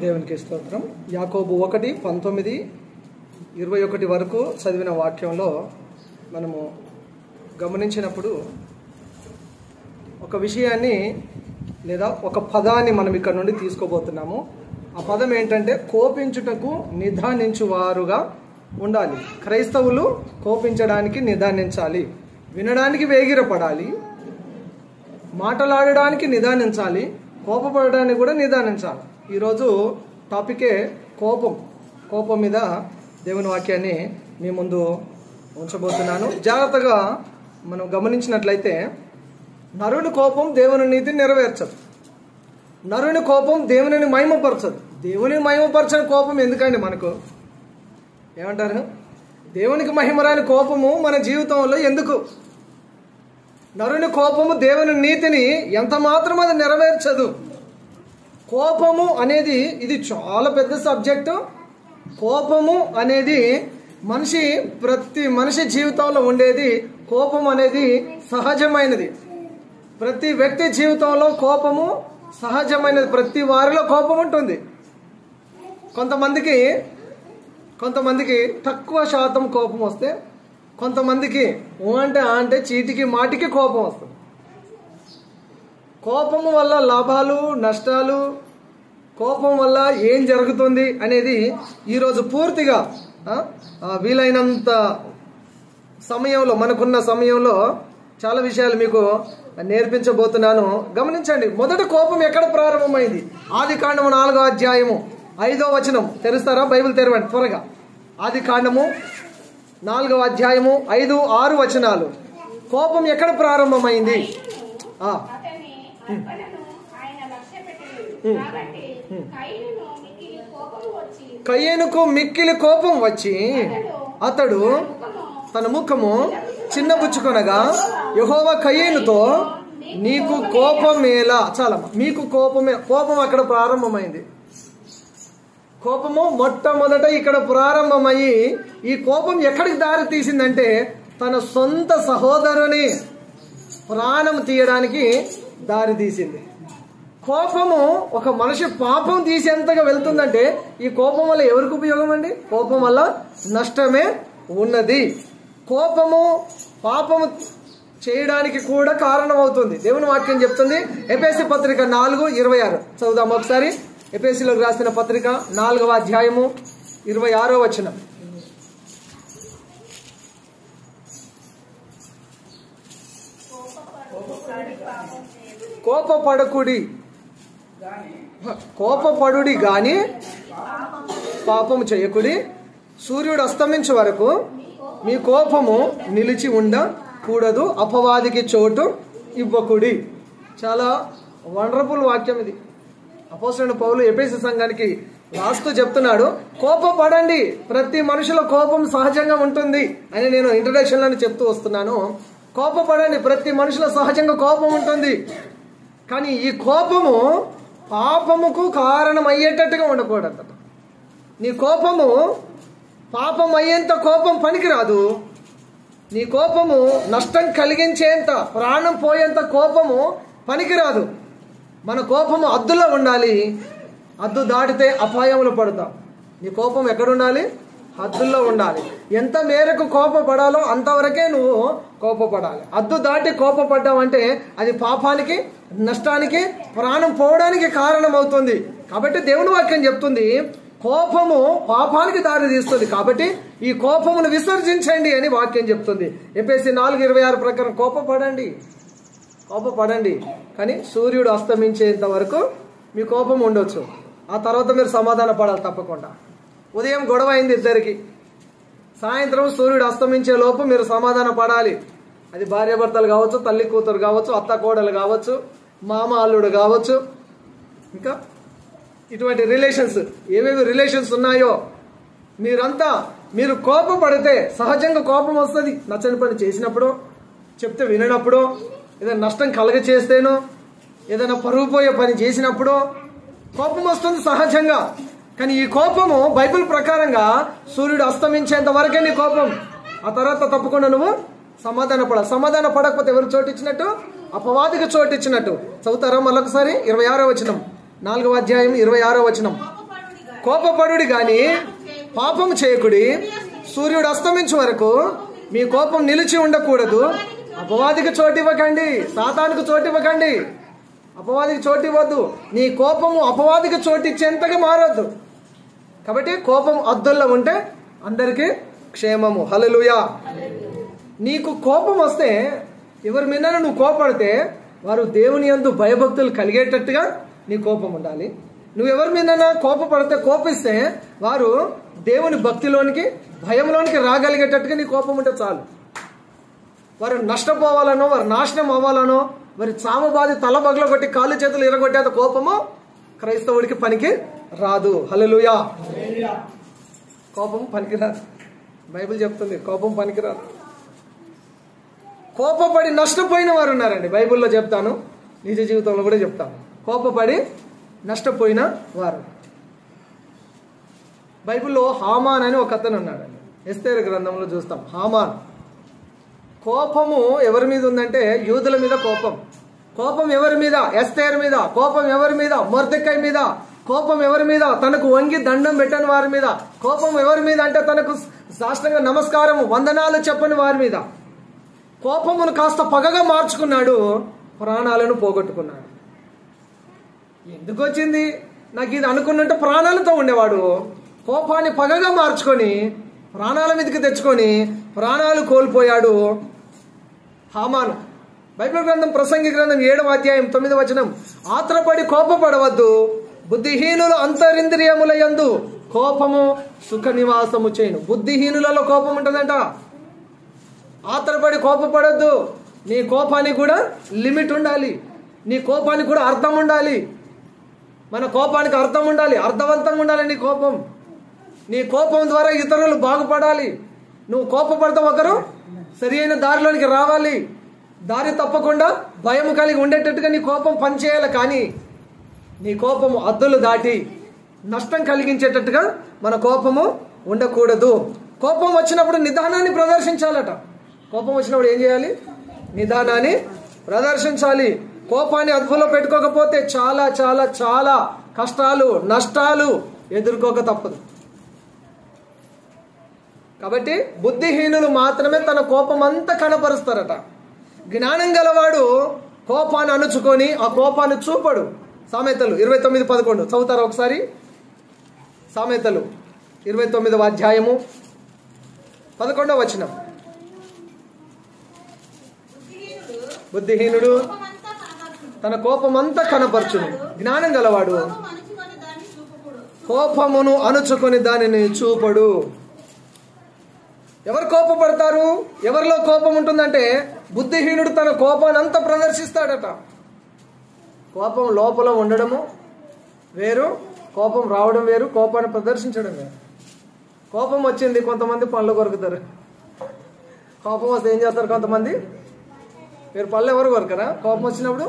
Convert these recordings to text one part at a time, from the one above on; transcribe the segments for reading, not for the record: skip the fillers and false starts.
దేవునికి స్తోత్రం. యాకోబు 1:19-21 వరకు చదివిన వాక్యంలో మనము గమనించినప్పుడు ఒక విషయాన్ని లేదా ఒక పదాన్ని మనం ఇక్కడ నుండి తీసుకోబోతున్నాము. ఆ పదం ఏంటంటే కోపించుటకు నిదానించువారుగా ఉండాలి. క్రైస్తవులు కోపించడానికి నిదానించాలి, వినడానికి వేగిరపడాలి, మాట్లాడడానికి నిదానించాలి, కోపపడడానికి కూడా నిదానించాలి. ఈరోజు టాపికే కోపం మీద దేవుని వాక్యాన్ని మీ ముందు ఉంచబోతున్నాను. జాగ్రత్తగా మనం గమనించినట్లయితే నరుని కోపం దేవుని నీతిని నెరవేర్చదు. నరుని కోపం దేవుని మహిమపరచదు. దేవుని మహిమపరచని కోపం ఎందుకండి మనకు? ఏమంటారు? దేవునికి మహిమరాని కోపము మన జీవితంలో ఎందుకు? నరుని కోపము దేవుని నీతిని ఎంత మాత్రం అది నెరవేర్చదు. కోపము అనేది ఇది చాలా పెద్ద సబ్జెక్టు. కోపము అనేది ప్రతి మనిషి జీవితంలో ఉండేది. కోపం అనేది సహజమైనది. ప్రతి వ్యక్తి జీవితంలో కోపము సహజమైనది. ప్రతి వారిలో కోపం ఉంటుంది. కొంతమందికి తక్కువ శాతం కోపం వస్తే, కొంతమందికి అంటే చీటికి మాటికి కోపం వస్తుంది. కోపము వల్ల లాభాలు నష్టాలు, కోపం వల్ల ఏం జరుగుతుంది అనేది ఈరోజు పూర్తిగా వీలైనంత సమయంలో, మనకున్న సమయంలో చాలా విషయాలు మీకు నేర్పించబోతున్నాను. గమనించండి. మొదట కోపం ఎక్కడ ప్రారంభమైంది? ఆదికాండము 4వ అధ్యాయము 5వ వచనం. తెరుస్తారా? బైబిల్ తెరవండి త్వరగా. ఆదికాండము 4వ అధ్యాయము 5, 6 వచనాలు. కోపం ఎక్కడ ప్రారంభమైంది? కయీనుకు మిక్కిలి కోపం వచ్చి అతడు తన ముఖము చిన్నబుచ్చుకొనగా యెహోవా కయీనుతో నీకు కోపమేలా? చాలా మీకు కోపం అక్కడ ప్రారంభమైంది. కోపము మొట్టమొదట ఇక్కడ ప్రారంభమయ్యి ఈ కోపం ఎక్కడికి దారి తీసిందంటే తన సొంత సహోదరుని ప్రాణం తీయడానికి దారి తీసింది. కోపము ఒక మనిషి పాపం తీసేంతగా వెళ్తుందంటే ఈ కోపం వల్ల ఎవరికి ఉపయోగం అండి? కోపం వల్ల నష్టమే ఉన్నది. కోపము పాపము చేయడానికి కూడా కారణం అవుతుంది. దేవుని వాక్యం చెప్తుంది. ఎఫెసీ పత్రిక 4:26 చదువుదాం ఒకసారి. ఎఫెసీలోకి రాసిన పత్రిక 4వ అధ్యాయము 26వ వచనం. కోపపడుడి గాని పాపము చేయకుడి. సూర్యుడు అస్తమించే వరకు మీ కోపము నిలిచి ఉండకూడదు. అపవాదికి చోటు ఇవ్వకుడి. చాలా వండర్ఫుల్ వాక్యం ఇది. అపోస్తలుడైన పౌలు ఎఫెసీ సంఘానికి రాస్తూ చెప్తున్నాడు, కోపపడండి. ప్రతి మనిషిలో కోపం సహజంగా ఉంటుంది అని నేను ఇంట్రడక్షన్ లోనే చెప్తూ వస్తున్నాను. కోపపడండి. ప్రతి మనిషిలో సహజంగా కోపం ఉంటుంది. కానీ ఈ కోపము పాపముకు కారణం అయ్యేటట్టుగా ఉండకూడదు. నీ కోపము పాపం అయ్యేంత కోపం పనికిరాదు. నీ కోపము నష్టం కలిగించేంత, ప్రాణం పోయేంత కోపము పనికిరాదు. మన కోపము హద్దులో ఉండాలి. హద్దు దాటితే అపాయములు పడతాం. నీ కోపం ఎక్కడుండాలి? హద్దుల్లో ఉండాలి. ఎంత మేరకు కోపపడాలో అంతవరకే నువ్వు కోపపడాలి. హద్దు దాటి కోపపడ్డావంటే అది పాపానికి, నష్టానికి, ప్రాణం పోవడానికి కారణం అవుతుంది. కాబట్టి దేవుని వాక్యం చెప్తుంది కోపము పాపానికి దారి తీస్తుంది. కాబట్టి ఈ కోపమును విసర్జించండి అని వాక్యం చెప్తుంది. ఎఫెసీ 4:26 ప్రకారం కోపపడండి. కానీ సూర్యుడు అస్తమించేంత వరకు మీ కోపం ఉండొచ్చు. ఆ తర్వాత మీరు సమాధాన పడాలి తప్పకుండా. ఉదయం గొడవ అయింది ఇద్దరికి, సాయంత్రం సూర్యుడు అస్తమించే లోపు మీరు సమాధాన పడాలి. అది భార్యాభర్తలు కావచ్చు, తల్లి కూతురు కావచ్చు, అత్త కోడలు కావచ్చు, మామ అల్లుడు కావచ్చు, ఇంకా ఇటువంటి రిలేషన్స్ ఏవేవి రిలేషన్స్ ఉన్నాయో మీరు కోపపడితే సహజంగా కోపం వస్తుంది. నచ్చని పని చేసినప్పుడు, చెప్తే వినప్పుడు, ఏదైనా నష్టం కలగ చేస్తేనో, ఏదైనా పరుగు పోయే పని చేసినప్పుడు కోపం వస్తుంది సహజంగా. కానీ ఈ కోపము బైబిల్ ప్రకారంగా సూర్యుడు అస్తమించేంత వరకే నీ కోపం. ఆ తర్వాత తప్పకుండా నువ్వు సమాధాన పడకపోతే ఎవరు చోటిచ్చినట్టు? అపవాదికి చోటిచ్చినట్టు. చదువుతారా మళ్ళొకసారి? 26వ వచనం, 4వ అధ్యాయం 26వ వచనం. కోపపడుడి గాని పాపము చేయకుడి. సూర్యుడు అస్తమించే వరకు మీ కోపం నిలిచి ఉండకూడదు. అపవాదికి చోటు ఇవ్వకండి, సాతానుకు చోటు ఇవ్వకండి, అపవాదికి చోటు ఇవ్వద్దు. నీ కోపము అపవాదికి చోటు ఇచ్చేంతగా మారొద్దు. కాబట్టి కోపం అద్దుల్లో ఉంటే అందరికీ క్షేమము. హల్లెలూయా. నీకు కోపం వస్తే, ఎవరి మీద నువ్వు కోపడితే వారు దేవుని యందు భయభక్తులు కలిగేటట్టుగా నీ కోపం ఉండాలి. నువ్వు ఎవరి మీద కోపపడితే, కోపిస్తే వారు దేవుని భక్తిలోనికి భయంలోనికి రాగలిగేటట్టుగా నీ కోపం ఉంటే చాలు. వారు నష్టపోవాలనో, వారు నాశనం అవ్వాలనో, వారి చామబాది తల బగల కొట్టి కాళ్ళు చేతులు ఇరగొట్టేంత కోపము క్రైస్తవుడికి పనికి రాదు. హల్లెలూయా. కోపం పనికిరాదు. బైబిల్ చెప్తుంది కోపం పనికిరాదు. కోపపడి నష్టపోయిన వారు ఉన్నారండి. బైబిల్లో చెప్తాను, నిజ జీవితంలో కూడా చెప్తాను. కోపపడి నష్టపోయిన వారు. బైబిల్లో హామాన్ అని ఒక అతను ఉన్నాడండి. ఎస్తేరు గ్రంథంలో చూస్తాం. హామాన్ కోపము ఎవరి మీద ఉందంటే యూదుల మీద కోపం. కోపం ఎవరి మీద? ఎస్తేరు మీద. కోపం ఎవరి మీద? మొర్దెకై మీద. కోపం ఎవరి మీద? తనకు వంగి దండం పెట్టని వారి మీద. కోపం ఎవరి మీద అంటే తనకు సాష్టాంగ నమస్కారం వందనాలు చెప్పని వారి మీద. కోపమును కాస్త పగగా మార్చుకున్నాడు, ప్రాణాలను పోగొట్టుకున్నాడు. ఎందుకు వచ్చింది? నాకు ఇది అనుకున్నట్టు ప్రాణాలతో ఉండేవాడు కోపాన్ని పగగా మార్చుకొని ప్రాణాల మీదకి తెచ్చుకొని ప్రాణాలు కోల్పోయాడు హామాను. బైబిల్ గ్రంథం ప్రసంగి గ్రంథం 7వ అధ్యాయం 9వ వచనం, ఆత్రపడి కోపపడవద్దు, బుద్ధిహీనులు అంతరింద్రియముల యందు కోపము సుఖ నివాసము చేయును. బుద్ధిహీనులలో కోపం ఉంటుందంట. ఆత్రపడి కోపపడద్దు. నీ కోపానికి కూడా లిమిట్ ఉండాలి. నీ కోపానికి కూడా అర్థం ఉండాలి. మన కోపానికి అర్థం ఉండాలి, అర్థవంతంగా ఉండాలి నీ కోపం. నీ కోపం ద్వారా ఇతరులు బాగుపడాలి. నువ్వు కోపపడితే ఒకరు సరి అయిన దారిలోనికి రావాలి. దారి తప్పకుండా భయం కలిగి ఉండేటట్టుగా నీ కోపం పనిచేయాలి. కానీ నీ కోపము అద్దులు దాటి నష్టం కలిగించేటట్టుగా మన కోపము ఉండకూడదు. కోపం వచ్చినప్పుడు నిదానాన్ని ప్రదర్శించాలట. కోపం వచ్చినప్పుడు ఏం చేయాలి? నిదానాన్ని ప్రదర్శించాలి. కోపాన్ని అదుపులో పెట్టుకోకపోతే చాలా చాలా చాలా కష్టాలు, నష్టాలు ఎదుర్కోక తప్పదు. కాబట్టి బుద్ధిహీనులు మాత్రమే తన కోపం అంతా కనపరుస్తారట. జ్ఞానం గలవాడు కోపాన్ని అణుచుకొని ఆ కోపాన్ని చూపడు. సామెతలు 29:11 చదువుతారా ఒకసారి? సామెతలు 29వ అధ్యాయము 11వ వచనం. బుద్ధిహీనుడు తన కోపమంతా కనపరచును, జ్ఞానం గలవాడు కోపమును అణుచుకొని దానిని చూపడు. ఎవరు కోపపడతారు? ఎవరిలో కోపం ఉంటుందంటే బుద్ధిహీనుడు తన కోపాన్ని అంతా ప్రదర్శిస్తాడట. కోపం లోపల ఉండడము వేరు, కోపం రావడం వేరు, కోపాన్ని ప్రదర్శించడం వేరు. కోపం వచ్చింది, కొంతమంది పళ్ళు కొరుకుతారు. కోపం వస్తే ఏం చేస్తారు? కొంతమంది మీరు పళ్ళు ఎవరు కొరకరా? కోపం వచ్చినప్పుడు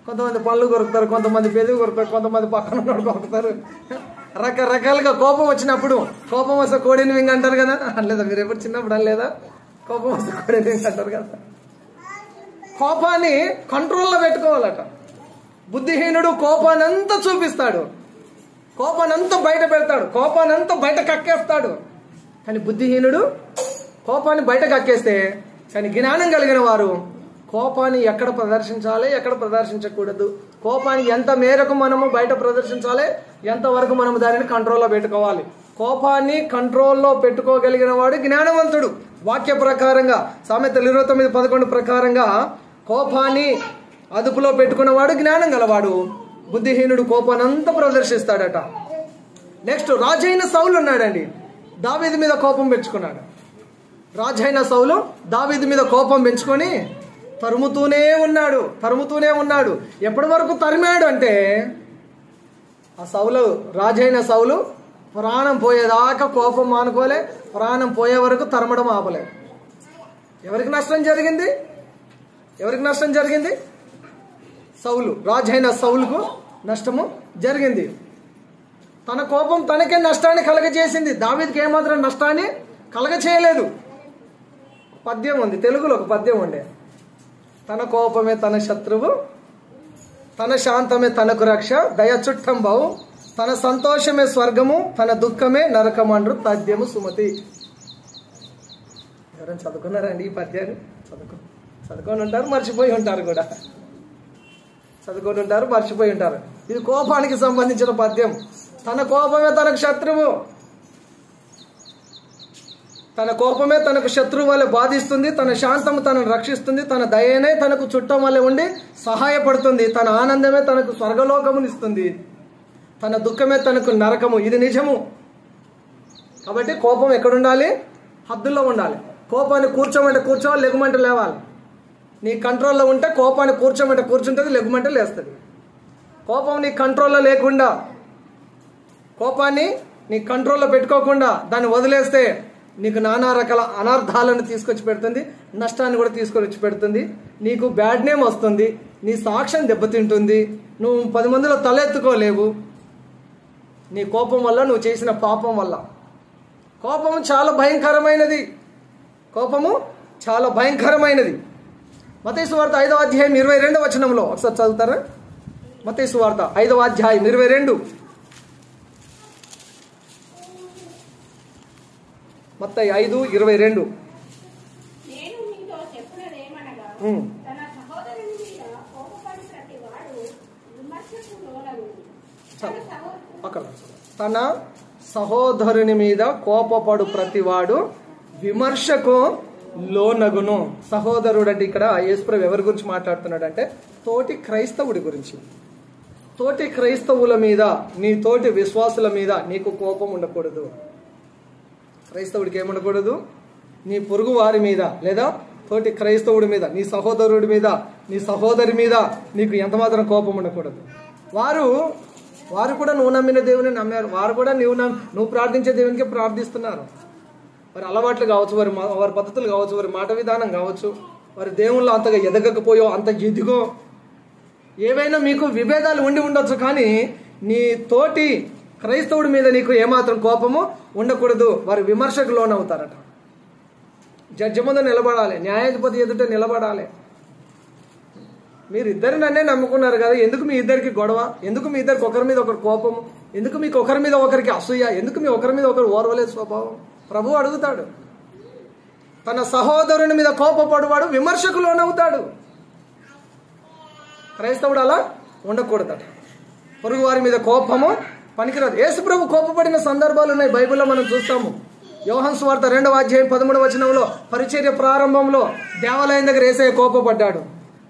కొంతమంది పళ్ళు కొరుకుతారు, కొంతమంది పెదవి కొరుకుతారు, కొంతమంది పక్కన ఉన్నాడు కొరుకుతారు. రకరకాలుగా కోపం వచ్చినప్పుడు, కోపం వస్తే కోడిని వింగ అంటారు కదా, అనలేదా? మీరు ఎప్పుడు చిన్నప్పుడు అనలేదా? కోపం వస్తే కోడిని వింగ అంటారు కదా. కోపాన్ని కంట్రోల్లో పెట్టుకోవాలట. బుద్ధిహీనుడు కోపాన్ని అంతా చూపిస్తాడు, కోపాన్ని అంతా బయట పెడతాడు, కోపాన్ని అంతా బయట కక్కేస్తాడు. కానీ బుద్ధిహీనుడు కోపాన్ని బయట కక్కేస్తే, కానీ జ్ఞానం కలిగిన వారు కోపాన్ని ఎక్కడ ప్రదర్శించాలి, ఎక్కడ ప్రదర్శించకూడదు, కోపాన్ని ఎంత మేరకు మనము బయట ప్రదర్శించాలి, ఎంతవరకు మనము దానిని కంట్రోల్లో పెట్టుకోవాలి. కోపాన్ని కంట్రోల్లో పెట్టుకోగలిగిన వాడు జ్ఞానవంతుడు. వాక్య ప్రకారంగా సామెతలు 29:11 ప్రకారంగా కోపాన్ని అదుపులో పెట్టుకున్నవాడు జ్ఞానం గలవాడు. బుద్ధిహీనుడు కోపాన్ని అంతా ప్రదర్శిస్తాడట. నెక్స్ట్ రాజైన సౌలు ఉన్నాడండి. దావీదు మీద కోపం పెంచుకున్నాడు. రాజైన సౌలు దావీదు మీద కోపం పెంచుకొని తరుముతూనే ఉన్నాడు. ఎప్పటి వరకు తరిమాడు అంటే ఆ సౌలు, రాజైన సౌలు ప్రాణం పోయేదాకా కోపం మానుకోలే, ప్రాణం పోయే వరకు తరమడం ఆపలే. ఎవరికి నష్టం జరిగింది? సౌలు, రాజైన సౌలుకు నష్టము జరిగింది. తన కోపం తనకే నష్టాన్ని కలగజేసింది. దావీదుకి ఏమాత్రం నష్టాన్ని కలగచేయలేదు. పద్యం ఉంది, తెలుగులో ఒక పద్యం ఉండే, తన కోపమే తన శత్రువు, తన శాంతమే తనకు రక్ష, దయ చుట్టంబావు, తన సంతోషమే స్వర్గము, తన దుఃఖమే నరకమండ్రు పద్యము సుమతి. ఎవరైనా చదువుకున్నారండి ఈ పద్యాన్ని? చదువుకొని ఉంటారు, మర్చిపోయి ఉంటారు కూడా. చదువుకొని ఉంటారు, మర్చిపోయి ఉంటారు. ఇది కోపానికి సంబంధించిన పద్యం. తన కోపమే తనకు శత్రువు, తన కోపమే తనకు శత్రువు వల్ల బాధిస్తుంది. తన శాంతము తనను రక్షిస్తుంది. తన దయనే తనకు చుట్టం వల్ల ఉండి సహాయపడుతుంది. తన ఆనందమే తనకు స్వర్గలోకమునిస్తుంది. తన దుఃఖమే తనకు నరకము. ఇది నిజము. కాబట్టి కోపం ఎక్కడుండాలి? హద్దుల్లో ఉండాలి. కోపాన్ని కూర్చోమంటే కూర్చోవాలి, లెగుమంటే లేవాలి. నీ కంట్రోల్లో ఉంటే కోపాన్ని కూర్చోమంటే కూర్చుంటుంది, లెగుమంటే లేస్తుంది. కోపం నీ కంట్రోల్లో లేకుండా, కోపాన్ని నీ కంట్రోల్లో పెట్టుకోకుండా దాన్ని వదిలేస్తే నీకు నానా రకాల అనర్థాలను తీసుకొచ్చి పెడుతుంది, నష్టాన్ని కూడా తీసుకొచ్చి పెడుతుంది. నీకు బ్యాడ్ నేమ్ వస్తుంది, నీ సాక్ష్యం దెబ్బతింటుంది, నువ్వు 10 మందిలో తలెత్తుకోలేవు. నీ కోపం వల్ల, నువ్వు చేసిన పాపం వల్ల. కోపము చాలా భయంకరమైనది. కోపము చాలా భయంకరమైనది. మత్తయి సువార్త 5వ అధ్యాయం 22వ వచనంలో ఒకసారి చదువుతారా? మత్తయి సువార్త 5వ అధ్యాయం 22. మత్తయి 5:22. తన సహోదరుని మీద కోపపడు ప్రతివాడు విమర్శకు లోనగును. సహోదరుడు అంటే ఇక్కడ యేసుప్రభు ఎవరి గురించి మాట్లాడుతున్నాడు అంటే తోటి క్రైస్తవుడి గురించి. తోటి క్రైస్తవుల మీద, నీ తోటి విశ్వాసుల మీద నీకు కోపం ఉండకూడదు. క్రైస్తవుడికి ఏముండకూడదు? నీ పొరుగు వారి మీద, లేదా తోటి క్రైస్తవుడి మీద, నీ సహోదరుడి మీద, నీ సహోదరి మీద నీకు ఎంత మాత్రం కోపం ఉండకూడదు. వారు కూడా నువ్వు నమ్మిన దేవుని నమ్మారు. వారు కూడా నువ్వు ప్రార్థించే దేవునికి ప్రార్థిస్తున్నారు. వారి అలవాట్లు కావచ్చు, వారి పద్ధతులు కావచ్చు, వారి మాట విధానం కావచ్చు, వారి దేవుళ్ళు అంతగా ఎదగకపోయో, అంత ఎదిగో, ఏవైనా మీకు విభేదాలు ఉండి ఉండొచ్చు. కానీ నీ తోటి క్రైస్తవుడి మీద నీకు ఏమాత్రం కోపము ఉండకూడదు. వారి విమర్శకు లోనవుతారట. జడ్జి ముందు నిలబడాలి, న్యాయాధిపతి ఎదుట నిలబడాలి. మీరు ఇద్దరు నన్నే నమ్ముకున్నారు కదా, ఎందుకు మీ ఇద్దరికి గొడవ? ఎందుకు మీ ఇద్దరికి ఒకరి మీద ఒకరు కోపము? ఎందుకు మీకు ఒకరి మీద ఒకరికి అసూయ? ఎందుకు మీ ఒకరి మీద ఒకరు ఓర్వలేదు స్వభావం? ప్రభువు అడుగుతాడు. తన సహోదరుని మీద కోపపడువాడు విమర్శకు లోనవుతాడు. క్రైస్తవుడు అలా ఉండకూడదట. పొరుగు వారి మీద కోపము పనికిరాదు. యేసుప్రభు కోపపడిన సందర్భాలు ఉన్నాయి, బైబిల్లో మనం చూస్తాము. యోహాను సువార్త 2వ అధ్యాయం 13వ వచనంలో పరిచర్య ప్రారంభంలో దేవాలయం దగ్గర యేసయ్య కోపపడ్డాడు.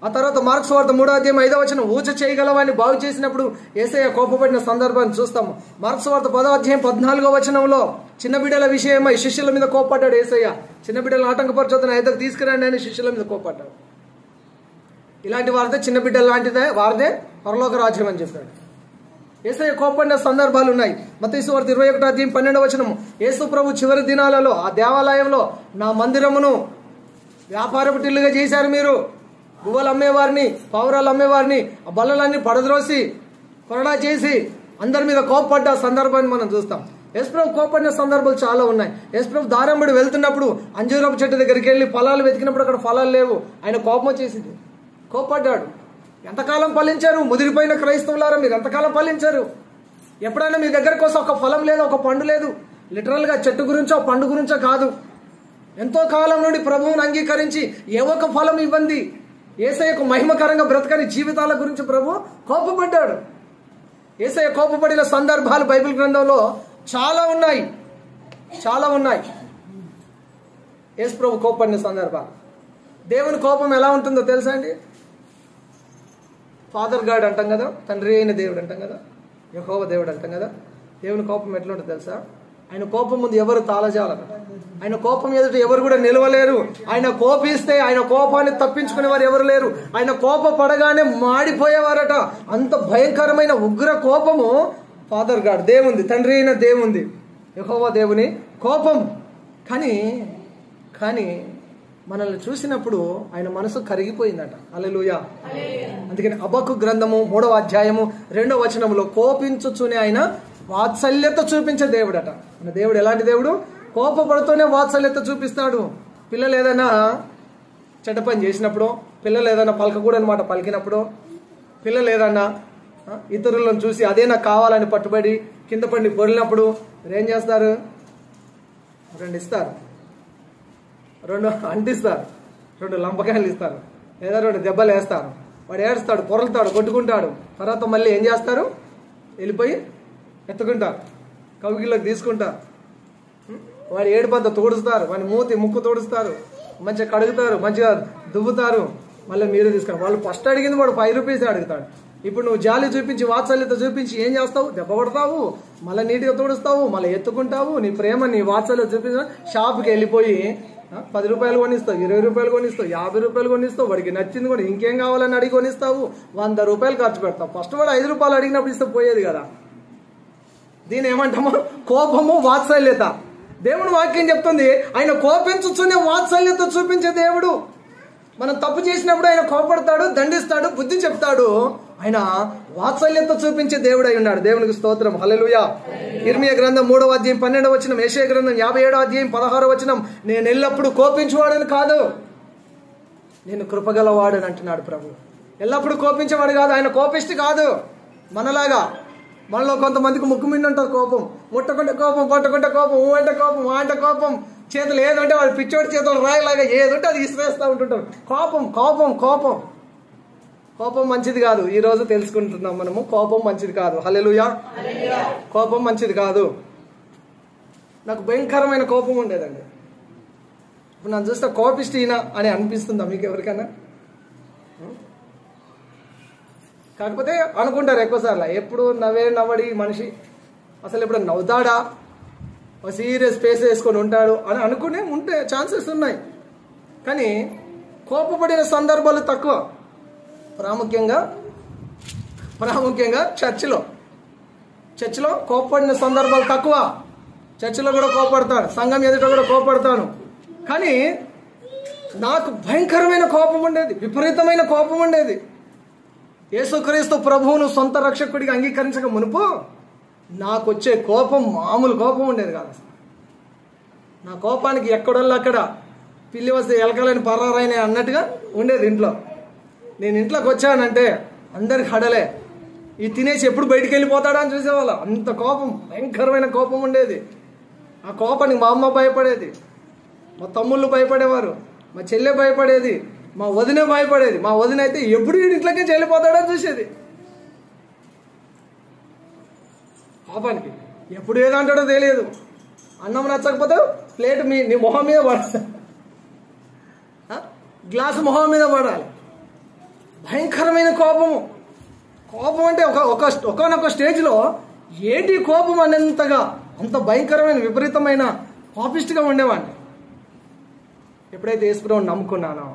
ఆ తర్వాత మార్కు సువార్త 3వ అధ్యాయం 5వ వచనం ఊచ చేయగలవాన్ని బాగు చేసినప్పుడు యేసయ్య కోపపడిన సందర్భాన్ని చూస్తాము. మార్కు సువార్త 10వ అధ్యాయం 14వ వచనంలో చిన్న బిడ్డల విషయమై శిష్యుల మీద కోపడ్డాడు యేసయ్య. చిన్న బిడ్డలను ఆటంకపరచొద్దని ఎద్దకు తీసుకురండి అని శిష్యుల మీద కోపడ్డాడు. ఇలాంటి వారిదే చిన్న బిడ్డలు లాంటిదే, వారిదే పరలోక రాజ్యం అని చెప్పాడు. యేసయ్య కోపడిన సందర్భాలు ఉన్నాయి. మత్తయి సువార్త 21వ అధ్యాయం 12వ వచనం యేసు ప్రభు చివరి దినాలలో ఆ దేవాలయంలో నా మందిరమును వ్యాపారపు టిల్లుగా చేశారు మీరు. గువ్వలు అమ్మేవారిని, పావురాలు అమ్మేవారిని, ఆ బల్లలన్నీ పడద్రోసి కొరడా చేసి అందరి మీద కోపపడ్డ సందర్భాన్ని మనం చూస్తాం. యేసుప్రభు కోపడిన సందర్భాలు చాలా ఉన్నాయి. యేసుప్రభు దారంబడి వెళ్తున్నప్పుడు అంజూరపు చెట్టు దగ్గరికి వెళ్ళి ఫలాలు వెతికినప్పుడు అక్కడ ఫలాలు లేవు. ఆయన కోపం వచ్చేసింది, కోపడ్డాడు. ఎంతకాలం ఫలించారు ముదిరిపోయిన క్రైస్తవులారా? మీరు ఎంతకాలం ఫలించారు? ఎప్పుడైనా మీ దగ్గరకు వస్తే ఒక ఫలం లేదు, ఒక పండు లేదు. లిటరల్గా చెట్టు గురించో పండు గురించో కాదు. ఎంతో కాలం నుండి ప్రభువుని అంగీకరించి ఏ ఒక్క ఫలం ఇవ్వండి. యేసయ్యకు మహిమకరంగా బ్రతకని జీవితాల గురించి ప్రభు కోపపడ్డాడు. యేసయ్య కోపపడిన సందర్భాలు బైబిల్ గ్రంథంలో చాలా ఉన్నాయి, చాలా ఉన్నాయి. యేసు ప్రభు కోపడిన సందర్భాలు. దేవుని కోపం ఎలా ఉంటుందో తెలుసా అండి? ఫాదర్ గాడ్ అంటాం కదా, తండ్రి అయిన దేవుడు అంటాం కదా, యెహోవా దేవుడు అంటాం కదా. దేవుని కోపం ఎట్లా ఉంటుంది తెలుసా? ఆయన కోపం ముందు ఎవరు తాళజాలరు. ఆయన కోపం ఎదుట ఎవరు కూడా నిలవలేరు. ఆయన కోపిస్తే ఆయన కోపాన్ని తప్పించుకునే వారు ఎవరు లేరు. ఆయన కోప పడగానే మాడిపోయేవారట. అంత భయంకరమైన ఉగ్ర కోపము ఫాదర్ గాడ్, దేవుంది, తండ్రి అయిన దేవుంది, యెహోవా దేవుని కోపం. కానీ మనల్ని చూసినప్పుడు ఆయన మనసు కరిగిపోయిందట. హల్లెలూయా. అందుకని హబక్కు గ్రంథము 3వ అధ్యాయము 2వ వచనంలో కోపించుచునే ఆయన వాత్సల్యత చూపించే దేవుడట. మన దేవుడు ఎలాంటి దేవుడు? కోపపడుతూనే వాత్సల్యత చూపిస్తాడు. పిల్లలు ఏదైనా చెడ్డ పని చేసినప్పుడు, పిల్లలు ఏదైనా పలకకూడని మాట పలికినప్పుడు, పిల్లలు ఏదన్నా ఇతరులను చూసి అదే నాకు కావాలని పట్టుబడి కింద పడి పొరిలినప్పుడు ఏం చేస్తారు? 2 ఇస్తారు, 2 అంటిస్తారు, 2 లంపకాయలు ఇస్తారు, లేదా 2 దెబ్బలు వేస్తారు. వాడు ఏడుస్తాడు, పొరలుతాడు, కొట్టుకుంటాడు. తర్వాత మళ్ళీ ఏం చేస్తారు? వెళ్ళిపోయి ఎత్తుకుంటారు, కవిగిల్లోకి తీసుకుంటారు. వాడి ఏడుపంత తోడుస్తారు, వాడి మూతి ముక్కు తోడుస్తారు, మంచిగా కడుగుతారు, మంచిగా దువ్వుతారు. మళ్ళీ మీరు తీసుకున్నారు. వాళ్ళు ఫస్ట్ అడిగింది వాడు 5 రూపీస్ అడుగుతాడు. ఇప్పుడు నువ్వు జాలి చూపించి వాత్సల్యత చూపించి ఏం చేస్తావు? దెబ్బ పడతావు, మళ్ళీ నీట్గా తోడుస్తావు, మళ్ళీ ఎత్తుకుంటావు. నీ ప్రేమ నీ వాత్సల్యత చూపించి షాప్కి వెళ్ళిపోయి 10 రూపాయలు కొనిస్తావు, 20 రూపాయలు కొనిస్తావు, 50 రూపాయలు కొనిస్తావు. వాడికి నచ్చింది కూడా ఇంకేం కావాలని అడిగి కొనిస్తావు. 100 రూపాయలు ఖర్చు పెడతావు. ఫస్ట్ వాడు 5 రూపాయలు అడిగినప్పుడు ఇస్తే పోయేది కదా. దీని ఏమంటామో? కోపము, వాత్సల్యత. దేవుడు వాక్యం చెప్తుంది ఆయన కోపించుతూనే వాత్సల్యత చూపించే దేవుడు. మనం తప్పు చేసినప్పుడు ఆయన కోపడతాడు, దండిస్తాడు, బుద్ధి చెప్తాడు. ఆయన వాత్సల్యత చూపించే దేవుడు అయి ఉన్నాడు. దేవునికి స్తోత్రం, హల్లెలూయా. ఇర్మియా గ్రంథం 3వ అధ్యాయం 12వ వచనం, యెషయా గ్రంథం 57వ అధ్యాయం 16వ వచనం, నేను ఎల్లప్పుడూ కోపించేవాడని కాదు, నేను కృపగలవాడని అంటున్నాడు ప్రభు. ఎల్లప్పుడూ కోపించేవాడు కాదు, ఆయన కోపిష్టి కాదు. మనలాగా మనలో కొంతమందికి ముక్కు మిండి ఉంటుంది కోపం. ముట్టకుంటే కోపం, పట్టుకుంటే కోపం, ఊ అంటే కోపం, ఆ అంటే కోపం. చేతులు ఏదంటే వాడు పిచ్చోడి చేతులు రాయలాగా ఏదంటే అది ఇసిరేస్తూ ఉంటుంటారు. కోపం కోపం కోపం కోపం మంచిది కాదు. ఈ రోజు తెలుసుకుంటున్నాం మనము, కోపం మంచిది కాదు. హల్లెలూయా. కోపం మంచిది కాదు. నాకు భయంకరమైన కోపం ఉండేదండి. ఇప్పుడు నన్ను చూస్తే కోపిష్టినా అని అనిపిస్తుందా మీకు ఎవరికైనా? కాకపోతే అనుకుంటారు ఎక్కువసార్లు, ఎప్పుడు నవ్వడి మనిషి అసలు ఎప్పుడు నవ్వుతాడా, ఒక సీరియస్ ఫేస్ వేసుకొని ఉంటాడు అని అనుకునే ఉంటే ఛాన్సెస్ ఉన్నాయి. కానీ కోపపడిన సందర్భాలు తక్కువ. ప్రాముఖ్యంగా చర్చిలో కోపపడిన సందర్భాలు తక్కువ. చర్చిలో కూడా కోపడతాను, సంఘం ఎదుట కూడా కోపడతాను. కానీ నాకు భయంకరమైన కోపం ఉండేది, విపరీతమైన కోపం ఉండేది. యేసుక్రీస్తు ప్రభువును సొంత రక్షకుడిగా అంగీకరించక మునుపు నాకు వచ్చే కోపం మామూలు కోపం ఉండేది కాదు. నా కోపానికి ఎక్కడోళ్ళు అక్కడ పిల్లి వస్తే ఎలకలని పరారైన అన్నట్టుగా ఉండేది ఇంట్లో. నేను ఇంట్లోకి వచ్చానంటే అందరికి హడలే, ఈ తినేసి ఎప్పుడు బయటికి వెళ్ళిపోతాడా అని చూసేవాళ్ళం. అంత కోపం, భయంకరమైన కోపం ఉండేది. ఆ కోపానికి మా అమ్మ భయపడేది, మా తమ్ముళ్ళు భయపడేవారు, మా చెల్లె భయపడేది, మా వదిన భయపడేది. మా వదిన అయితే ఎప్పుడు ఇంట్లోకి వెళ్ళిపోతాడని చూసేది. కోపానికి ఎప్పుడు ఏదంటాడో తెలియదు. అన్నం నచ్చకపోతే ప్లేట్ నీ మొహం మీద పడాలి, గ్లాసు మొహం మీద పడాలి. భయంకరమైన కోపము. కోపం అంటే ఒకనొక స్టేజ్లో ఏంటి కోపం అనేంతగా అంత భయంకరమైన విపరీతమైన కోపిష్టిగా ఉండేవాడిని. ఎప్పుడైతే యేసుప్రభువుని నమ్ముకున్నానో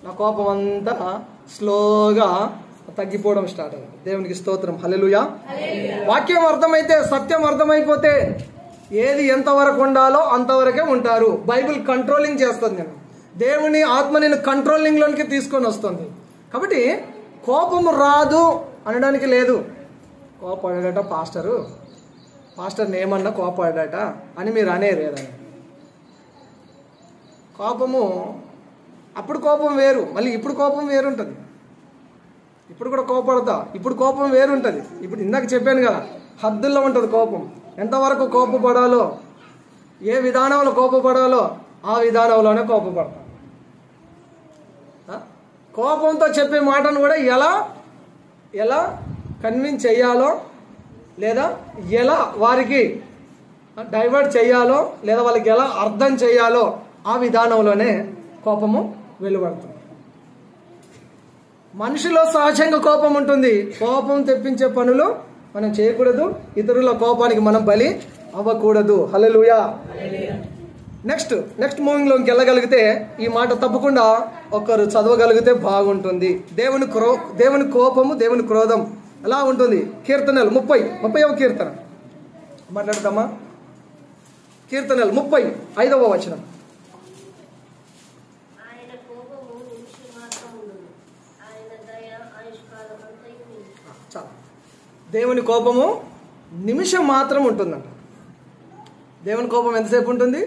నా కోపం అంతా స్లోగా తగ్గిపోవడం స్టార్ట్ అయింది. దేవునికి స్తోత్రం, హల్లెలూయా. వాక్యం అర్థమైతే, సత్యం అర్థమైపోతే ఏది ఎంతవరకు ఉండాలో అంతవరకే ఉంటారు. బైబిల్ కంట్రోలింగ్ చేస్తుంది. నేను దేవుని ఆత్మ నేను కంట్రోలింగ్లోనికి తీసుకొని వస్తుంది. కాబట్టి కోపము రాదు అనడానికి లేదు. కోపడట పాస్టర్ని ఏమన్నా కోపడట అని మీరు అనేరేదని. కోపము అప్పుడు కోపం వేరు, మళ్ళీ ఇప్పుడు కోపం వేరుంటుంది. ఇప్పుడు కూడా కోపడతా, ఇప్పుడు కోపం వేరుంటుంది. ఇప్పుడు ఇందాక చెప్పాను కదా, హద్దుల్లో ఉంటుంది కోపం. ఎంతవరకు కోపపడాలో, ఏ విధానంలో కోపపడాలో ఆ విధానంలోనే కోపపడతాం. కోపంతో చెప్పే మాటను కూడా ఎలా కన్విన్స్ చేయాలో, లేదా ఎలా వారికి డైవర్ట్ చేయాలో, లేదా వాళ్ళకి ఎలా అర్థం చేయాలో ఆ విధానంలోనే కోపము వెలువడుతుంది. మనిషిలో సహజంగా కోపం ఉంటుంది. కోపం తెప్పించే పనులు మనం చేయకూడదు. ఇతరుల కోపానికి మనం బలి అవ్వకూడదు. హల్లెలూయా. నెక్స్ట్ మూవింగ్లోకి వెళ్ళగలిగితే ఈ మాట తప్పకుండా ఒకరు చదవగలిగితే బాగుంటుంది. దేవుని కోపము, దేవుని క్రోధం ఎలా ఉంటుంది. కీర్తనలు 30వ కీర్తన మాట్లాడతామా? కీర్తనలు 35వ వచనం. దేవుని కోపము నిమిషం మాత్రం ఉంటుందంట. దేవుని కోపం ఎంతసేపు ఉంటుంది?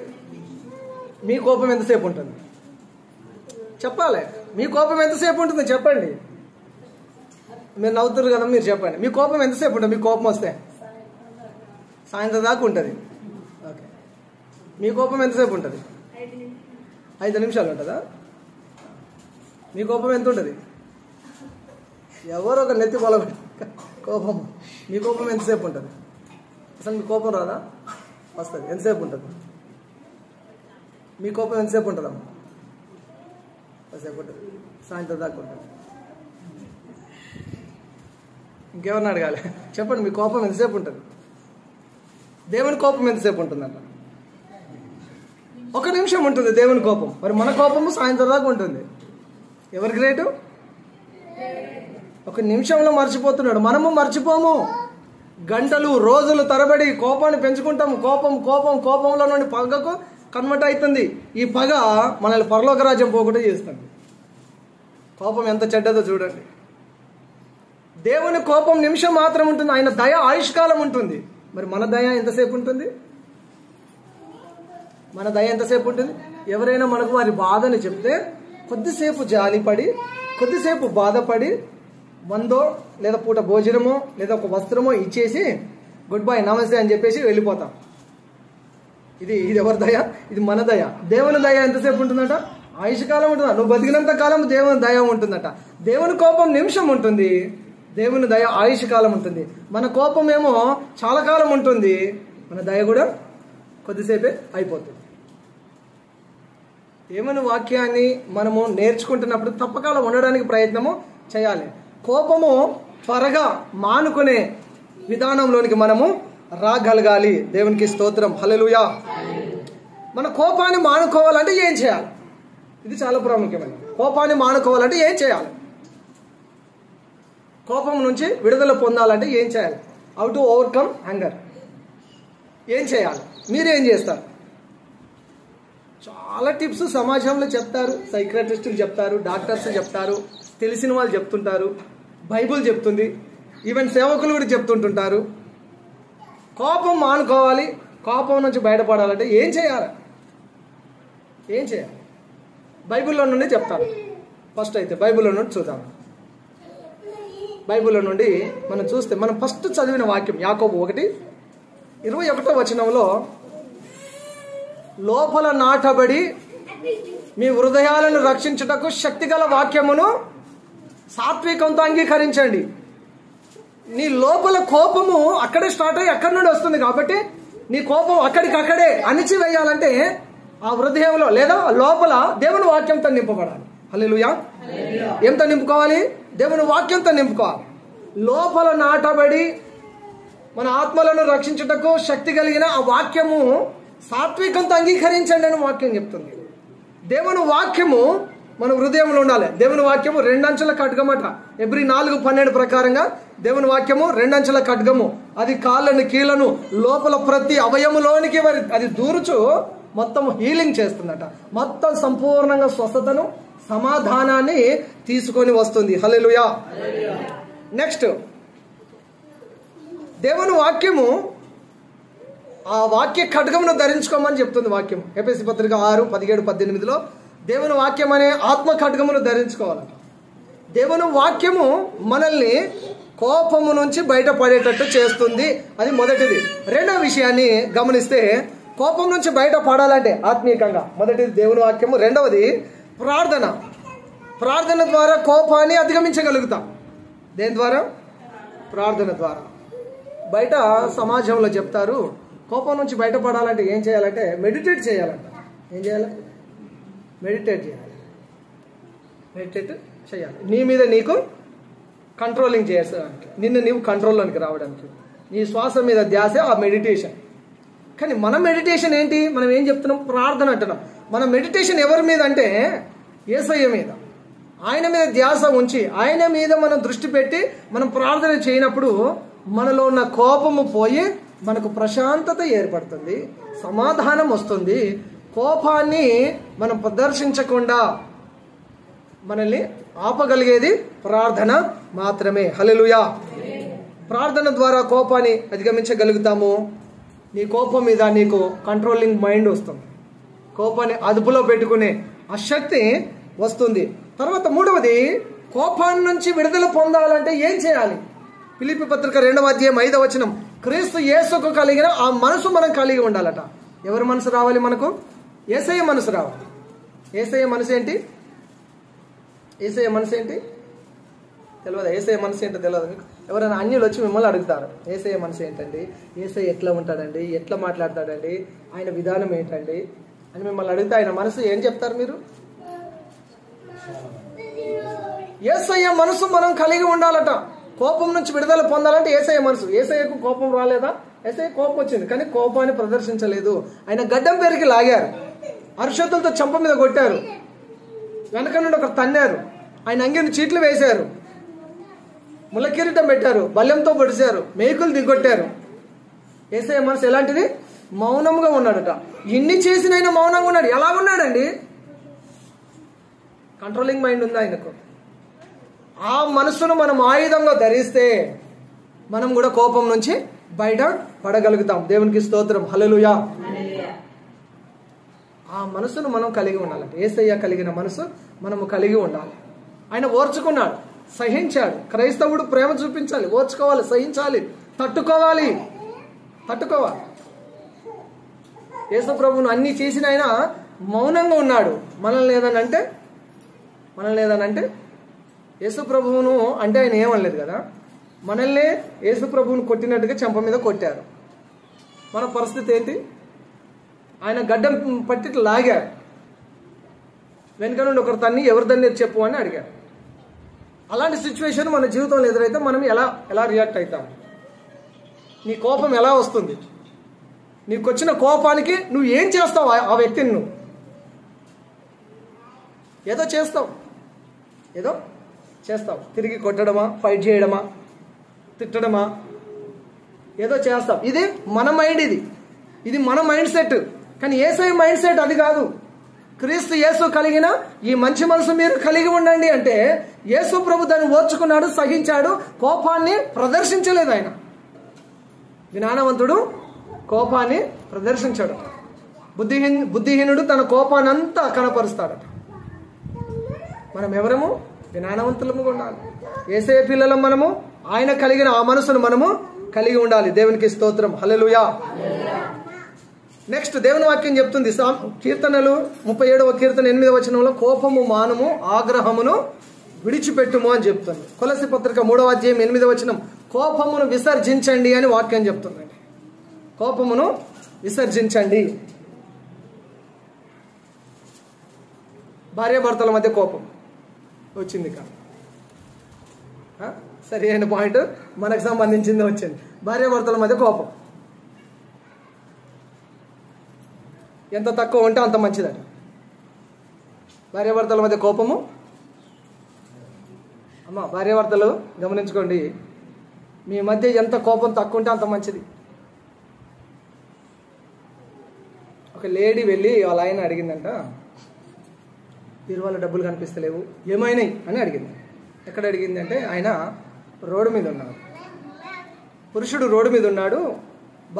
మీ కోపం ఎంతసేపు ఉంటుంది చెప్పాలి. మీ కోపం ఎంతసేపు ఉంటుంది చెప్పండి. మీరు నవ్వుతారు కదా, మీరు చెప్పండి, మీ కోపం ఎంతసేపు ఉంటుంది? మీ కోపం వస్తే సాయంత్రం దాకా ఉంటుంది. ఓకే, మీ కోపం ఎంతసేపు ఉంటుంది? 5 నిమిషాలు ఉంటుందా? మీ కోపం ఎంత ఉంటుంది? ఎవరో ఒక నెత్తి పొల కోపం. మీ కోపం ఎంతసేపు ఉంటుంది? అసలు మీ కోపం రాదా? వస్తుంది. ఎంతసేపు ఉంటుంది? మీ కోపం ఎంతసేపు ఉంటుందమ్మా? ఎంతసేపు ఉంటుంది? సాయంత్రం దాకా ఉంటుంది. ఇంకేమన్నా అడగాలి? చెప్పండి, మీ కోపం ఎంతసేపు ఉంటుంది? దేవుని కోపం ఎంతసేపు ఉంటుందంట? 1 నిమిషం ఉంటుంది దేవుని కోపం. మరి మన కోపము సాయంత్రం దాకా ఉంటుంది. ఎవరి గ్రేటు? 1 నిమిషంలో మర్చిపోతున్నాడు. మనము మర్చిపోము. గంటలు రోజులు తరబడి కోపాన్ని పెంచుకుంటాము. కోపంలో నుండి పగకు కన్వర్ట్ అవుతుంది. ఈ పగ మనల్ని పరలోక రాజ్యం పోకుండా చేస్తుంది. కోపం ఎంత చెడ్డదో చూడండి. దేవుని కోపం నిమిషం మాత్రం ఉంటుంది. ఆయన దయ ఆయుష్కాలం ఉంటుంది. మరి మన దయ ఎంతసేపు ఉంటుంది? మన దయ ఎంతసేపు ఉంటుంది? ఎవరైనా మనకు వారి బాధని చెప్తే కొద్దిసేపు జాలిపడి, కొద్దిసేపు బాధపడి, 100 లేదా పూట భోజనమో లేదా ఒక వస్త్రమో ఇచ్చేసి గుడ్ బై నమస్తే అని చెప్పేసి వెళ్ళిపోతాం. ఇది ఎవరి దయ? ఇది మన దయ. దేవుని దయ ఎంతసేపు ఉంటుందట? ఆయుష్కాలం ఉంటుందా? నువ్వు బతికినంత కాలం దేవుని దయ ఉంటుందట. దేవుని కోపం నిమిషం ఉంటుంది, దేవుని దయ ఆయుష్కాలం ఉంటుంది. మన కోపం ఏమో చాలా కాలం ఉంటుంది, మన దయ కూడా కొద్దిసేపే అయిపోతుంది. దేవుని వాక్యాన్ని మనము నేర్చుకుంటున్నప్పుడు తప్పకాలం ఉండడానికి ప్రయత్నము చేయాలి. కోపము త్వరగా మానుకునే విధానంలోనికి మనము రాగలగాలి. దేవునికి స్తోత్రం, హల్లెలూయా. మన కోపాన్ని మానుకోవాలంటే ఏం చేయాలి? ఇది చాలా ప్రాముఖ్యమైనది. కోపాన్ని మానుకోవాలంటే ఏం చేయాలి? కోపం నుంచి విడుదల పొందాలంటే ఏం చేయాలి? How to overcome anger. ఏం చేయాలి? మీరేం చేస్తారు? చాలా టిప్స్ సమాజంలో చెప్తారు. సైక్రటిస్టులు చెప్తారు, డాక్టర్స్ చెప్తారు, తెలిసిన వాళ్ళు చెప్తుంటారు, బైబుల్ చెప్తుంది, ఈవెన్ సేవకులు కూడా చెప్తుంటుంటారు. కోపం మానుకోవాలి, కోపం నుంచి బయటపడాలంటే ఏం చేయాలి? ఏం చేయాలి? బైబిల్లో నుండి చెప్తాను. ఫస్ట్ అయితే బైబిల్లో నుండి చూద్దాం. బైబిల్లో నుండి మనం చూస్తే మనం ఫస్ట్ చదివిన వాక్యం యాకోబు 1:21 వచనంలో, లోపల నాటబడి మీ హృదయాలను రక్షించుటకు శక్తిగల వాక్యమును సాత్వికంతో అంగీకరించండి. నీ లోపల కోపము అక్కడే స్టార్ట్ అయ్యి అక్కడి నుండి వస్తుంది. కాబట్టి నీ కోపం అక్కడికక్కడే అణిచివేయాలంటే ఆ హృదయంలో లేదా లోపల దేవుని వాక్యంతో నింపబడాలి. హల్లెలూయా. ఎంత నింపుకోవాలి? దేవుని వాక్యంతో నింపుకోవాలి. లోపల నాటబడి మన ఆత్మలను రక్షించుటకు శక్తి కలిగిన ఆ వాక్యము సాత్వికంతో అంగీకరించండి అని వాక్యం చెప్తుంది. దేవుని వాక్యము మన హృదయంలో ఉండాలి. దేవుని వాక్యము 2 అంచెల ఖడ్గమట. ఎబ్రీ 4:12 ప్రకారంగా దేవుని వాక్యము 2 అంచెల ఖడ్గము. అది కాళ్ళను కీళ్ళను లోపల ప్రతి అవయములోనికి అది దూరుచు మొత్తం హీలింగ్ చేస్తుందట. మొత్తం సంపూర్ణంగా స్వస్థతను సమాధానాన్ని తీసుకొని వస్తుంది. హల్లెలూయా. నెక్స్ట్, దేవుని వాక్యము ఆ వాక్య ఖడ్గమును ధరించుకోమని చెప్తుంది వాక్యం. ఎఫెసీ పత్రిక 6:17-18లో దేవుని వాక్యం అనే ఆత్మ ఖడ్గమును ధరించుకోవాలంట. దేవుని వాక్యము మనల్ని కోపము నుంచి బయటపడేటట్టు చేస్తుంది. అది మొదటిది. రెండవ విషయాన్ని గమనిస్తే, కోపం నుంచి బయటపడాలంటే ఆత్మీయంగా మొదటిది దేవుని వాక్యము, రెండవది ప్రార్థన. ప్రార్థన ద్వారా కోపాన్ని అధిగమించగలుగుతాం. దేని ద్వారా? ప్రార్థన ద్వారా. బయట సమాజంలో చెప్తారు, కోపం నుంచి బయటపడాలంటే ఏం చేయాలంటే మెడిటేట్ చేయాలంట. ఏం చేయాలి? మెడిటేట్ చేయాలి. మెడిటేట్ చేయాలి. నీ మీద నీకు కంట్రోలింగ్ చేయడానికి, నిన్ను నీవు కంట్రోల్లోనికి రావడానికి, నీ శ్వాస మీద ధ్యాస ఆ మెడిటేషన్. కానీ మన మెడిటేషన్ ఏంటి? మనం ఏం చెప్తున్నాం? ప్రార్థన అంటున్నాం. మన మెడిటేషన్ ఎవరి మీద అంటే యేసయ్య మీద. ఆయన మీద ధ్యాస ఉంచి ఆయన మీద మనం దృష్టి పెట్టి మనం ప్రార్థన చేయనప్పుడు మనలో ఉన్న కోపము పోయి మనకు ప్రశాంతత ఏర్పడుతుంది, సమాధానం వస్తుంది. కోపాన్ని మనం ప్రదర్శించకుండా మనల్ని ఆపగలిగేది ప్రార్థన మాత్రమే. హల్లెలూయా. ప్రార్థన ద్వారా కోపాన్ని అధిగమించగలుగుతాము. నీ కోపం మీద నీకు కంట్రోలింగ్ మైండ్ వస్తుంది. కోపాన్ని అదుపులో పెట్టుకునే ఆ శక్తి వస్తుంది. తర్వాత మూడవది, కోపాన్ని నుంచి విడుదల పొందాలంటే ఏం చేయాలి? ఫిలిప్పీ పత్రిక 2వ అధ్యాయం 5వ వచనం, క్రీస్తు యేసుకు కలిగిన ఆ మనసు మనం కలిగి ఉండాలట. ఎవరి మనసు రావాలి మనకు? యేసయ్య మనసు రావాలి. యేసయ్య మనసు ఏంటి? యేసయ్య మనసు ఏంటి తెలియదు. యేసయ్య మనసు ఏంటో తెలియదు మీకు? ఎవరైనా అన్యులు వచ్చి మిమ్మల్ని అడుగుతారు, యేసయ్య మనసు ఏంటండి, యేసయ్య ఎట్లా ఉంటాడండి, ఎట్లా మాట్లాడతాడండి, ఆయన విధానం ఏంటండి అని మిమ్మల్ని అడిగితే ఆయన మనసు ఏం చెప్తారు మీరు? యేసయ్య మనసు మనం కలిగి ఉండాలట. కోపం నుంచి విడుదల పొందాలంటే యేసయ్య మనసు. యేసయ్యకు కోపం రాలేదా? యేసయ్య కోపం వచ్చింది, కానీ కోపాన్ని ప్రదర్శించలేదు. ఆయన గడ్డం పెరిగి లాగారు, అరుషతులతో చెంప మీద కొట్టారు, వెనక నుండి ఒకరు తన్నారు, ఆయన అంగిని చీట్లు వేశారు, ముళ్ళ కిరీటం పెట్టారు, బల్యంతో పొడిచారు, మేకులు దిగొట్టారు. యేసయ్య మనసు ఎలాంటిది? మౌనంగా ఉన్నాడట. ఇన్ని చేసిన ఆయన మౌనంగా ఉన్నాడు. ఎలా ఉన్నాడండి? కంట్రోలింగ్ మైండ్ ఉంది ఆయనకు. ఆ మనసును మనం ఆయుధంగా ధరిస్తే మనం కూడా కోపం నుంచి బయట పడగలుగుతాం. దేవునికి స్తోత్రం, హల్లెలూయా. ఆ మనసును మనం కలిగి ఉండాలంటే యేసయ్య కలిగిన మనసు మనము కలిగి ఉండాలి. ఆయన ఓర్చుకున్నాడు, సహించాడు. క్రైస్తవుడు ప్రేమ చూపించాలి, ఓర్చుకోవాలి, సహించాలి, తట్టుకోవాలి. యేసు ప్రభువును అన్ని చేసిన ఆయన మౌనంగా ఉన్నాడు. మనల్ని ఏదనంటే యేసు ప్రభువును అంటే ఆయన ఏమనలేదు కదా. మనల్ని యేసు ప్రభువును కొట్టినట్టుగా చెంప మీద కొట్టారు. మన పరిస్థితి ఏంటి? ఆయన గడ్డం పట్టి లాగారు, వెనుక నుండి ఒకరు తన్ని ఎవరు తన్ని చెప్పు అని అడిగారు. అలాంటి సిచ్యువేషన్ మన జీవితంలో ఎదురైతే మనం ఎలా రియాక్ట్ అవుతాం? నీ కోపం ఎలా వస్తుంది? నీకు వచ్చిన కోపానికి నువ్వు ఏం చేస్తావు? ఆ వ్యక్తిని నువ్వు ఏదో చేస్తావు. తిరిగి కొట్టడమా, ఫైట్ చేయడమా, తిట్టడమా, ఏదో చేస్తావు. ఇది మన మైండ్, ఇది మన మైండ్ సెట్. కానీ యేసయ్య మైండ్ సెట్ అది కాదు. క్రీస్తు యేసు కలిగిన ఈ మంచి మనసు మీరు కలిగి ఉండండి అంటే యేసు ప్రభు దాన్ని ఓర్చుకున్నాడు, సహించాడు, కోపాన్ని ప్రదర్శించలేదు. ఆయన జ్ఞానవంతుడు కోపాన్ని ప్రదర్శించాడు. బుద్ధిహీనుడు తన కోపాన్ని అంతా కనపరుస్తాడట. మనం ఎవరము? జ్ఞానవంతులము ఉండాలి. యేసయ్య పిల్లలం మనము. ఆయన కలిగిన ఆ మనసును మనము కలిగి ఉండాలి. దేవునికి స్తోత్రం, హల్లెలూయా. నెక్స్ట్ దేవుని వాక్యం చెప్తుంది, కీర్తనలు 37వ కీర్తన 8వ వచనంలో, కోపము మానము, ఆగ్రహమును విడిచిపెట్టుము అని చెప్తుంది. కొలస్సీ పత్రిక 3వ అధ్యాయం 8వ వచనం, కోపమును విసర్జించండి అని వాక్యం చెప్తుందండి. కోపమును విసర్జించండి. భార్యాభర్తల మధ్య కోపం వచ్చింది కాదు, సరి అయిన పాయింట్ మనకు సంబంధించింది వచ్చింది. భార్యాభర్తల మధ్య కోపం ఎంత తక్కువ ఉంటే అంత మంచిదండి. భార్యాభర్తల మధ్య కోపము, భార్యాభర్తలు గమనించుకోండి, మీ మధ్య ఎంత కోపం తక్కువ ఉంటే అంత మంచిది. ఒక లేడీ వెళ్ళి వాళ్ళ ఆయన అడిగిందంట, వాళ్ళ డబ్బులు కనిపిస్తలేవు, ఏమైనాయి అని అడిగింది. ఎక్కడ అడిగింది అంటే, ఆయన రోడ్డు మీద ఉన్నాడు, పురుషుడు రోడ్డు మీద ఉన్నాడు,